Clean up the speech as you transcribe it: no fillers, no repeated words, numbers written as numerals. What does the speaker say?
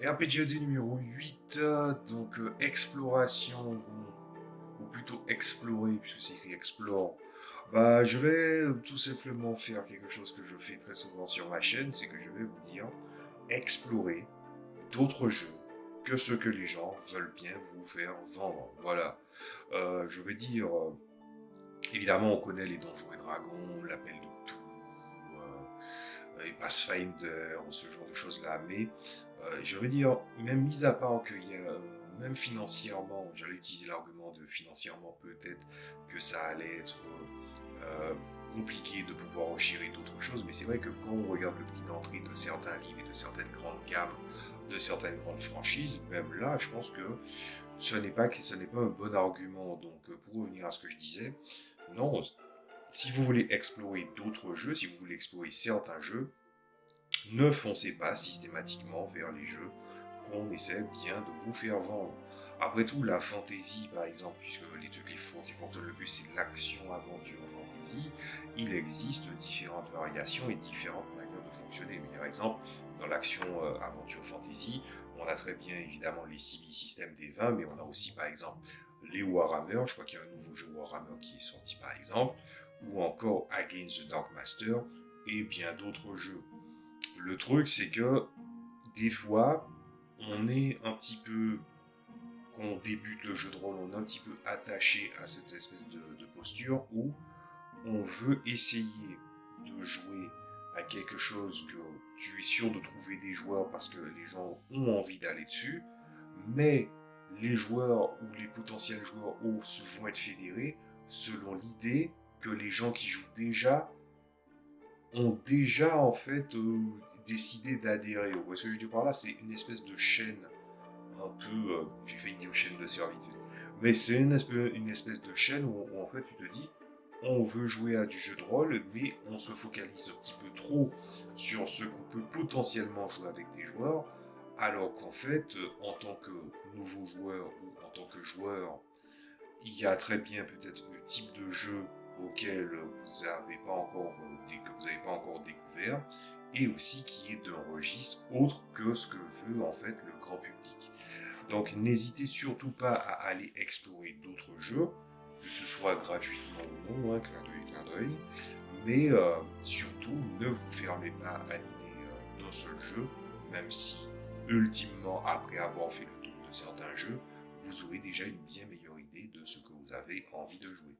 RPGAD numéro 8, donc exploration, ou plutôt explorer, puisque c'est écrit explore. Bah, je vais tout simplement faire quelque chose que je fais très souvent sur ma chaîne, c'est que je vais vous dire explorer d'autres jeux que ce que les gens veulent bien vous faire vendre. Voilà. Je vais dire, évidemment, on connaît les Donjons et Dragons, l'Appel de Cthulhu, et Pathfinder, ou ce genre de choses-là, mais je veux dire, même mis à part qu'il y a, même financièrement, j'allais utiliser l'argument de financièrement peut-être que ça allait être euh, compliqué de pouvoir gérer d'autres choses, mais c'est vrai que quand on regarde le prix d'entrée de certains livres et de certaines grandes gammes, de certaines grandes franchises, même là, je pense que ce n'est pas un bon argument. Donc, pour revenir à ce que je disais, non, si vous voulez explorer d'autres jeux, si vous voulez explorer certains jeux, ne foncez pas systématiquement vers les jeux qu'on essaie bien de vous faire vendre. Après tout, la fantasy, par exemple, puisque les trucs qui fonctionnent le plus, c'est l'action, aventure, fantasy, il existe différentes variations et différentes manières de fonctionner. Meilleur exemple, dans l'action, aventure, fantasy, on a très bien évidemment les CB systèmes des 20, mais on a aussi par exemple les Warhammer, je crois qu'il y a un nouveau jeu Warhammer qui est sorti par exemple, ou encore Against the Dark Master, et bien d'autres jeux. Le truc, c'est que des fois, on est un petit peu, quand on débute le jeu de rôle, on est un petit peu attaché à cette espèce de posture où on veut essayer de jouer à quelque chose que tu es sûr de trouver des joueurs parce que les gens ont envie d'aller dessus, mais les joueurs ou les potentiels joueurs se vont être fédérés selon l'idée que les gens qui jouent déjà ont déjà en fait décidé d'adhérer. Vous voyez ce que je veux dire par là? C'est une espèce de chaîne un peu, j'ai failli dire chaîne de servitude, mais c'est une espèce de chaîne où en fait tu te dis, on veut jouer à du jeu de rôle, mais on se focalise un petit peu trop sur ce qu'on peut potentiellement jouer avec des joueurs, alors qu'en fait, en tant que nouveau joueur ou en tant que joueur, il y a très bien peut-être le type de jeu auquel vous n'avez pas encore, que vous n'avez pas encore découvert, et aussi qui est d'un registre autre que ce que veut en fait le grand public. Donc n'hésitez surtout pas à aller explorer d'autres jeux, que ce soit gratuitement ou non, hein, clin d'œil, mais surtout ne vous fermez pas à l'idée d'un seul jeu, même si ultimement après avoir fait le tour de certains jeux, vous aurez déjà une bien meilleure idée de ce que vous avez envie de jouer.